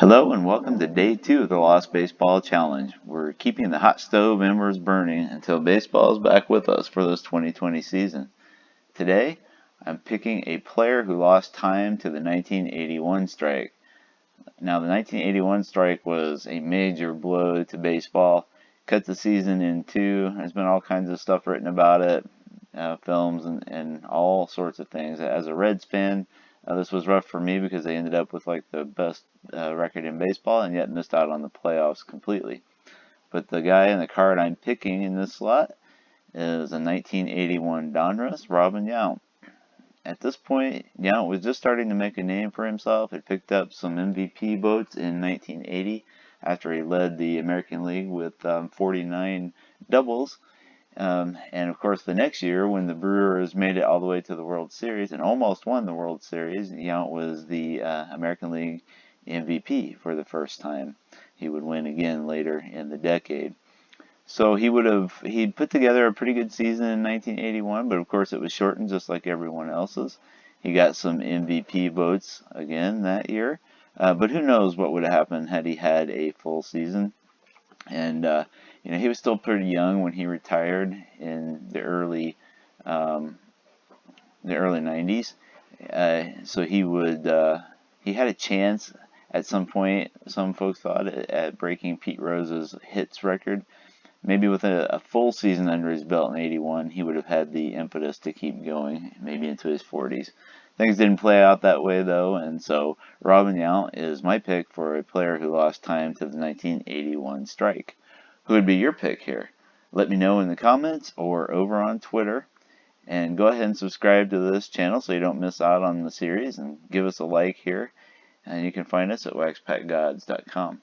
Hello and welcome to day 2 of the Lost Baseball Challenge. We're keeping the hot stove embers burning until baseball is back with us for this 2020 season. Today, I'm picking a player who lost time to the 1981 strike. Now, the 1981 strike was a major blow to baseball, cut the season in two. There's been all kinds of stuff written about it, films and all sorts of things. As a Reds fan, this was rough for me because they ended up with like the best record in baseball and yet missed out on the playoffs completely. But the guy in the card I'm picking in this slot is a 1981 Donruss, Robin Yount. At this point, Yount was just starting to make a name for himself. He picked up some MVP votes in 1980 after he led the American League with 49 doubles. And of course, the next year, when the Brewers made it all the way to the World Series and almost won the World Series, Yount was the American League MVP for the first time. He would win again later in the decade. So he'd put together a pretty good season in 1981, but of course it was shortened just like everyone else's. He got some MVP votes again that year, but who knows what would have happened had he had a full season. And he was still pretty young when he retired in the early 90s. So he had a chance at some point. Some folks thought at breaking Pete Rose's hits record. Maybe with a full season under his belt in 81, he would have had the impetus to keep going, maybe into his 40s. Things didn't play out that way, though, and so Robin Yount is my pick for a player who lost time to the 1981 strike. Who would be your pick here? Let me know in the comments or over on Twitter. And go ahead and subscribe to this channel so you don't miss out on the series, and give us a like here. And you can find us at waxpackgods.com.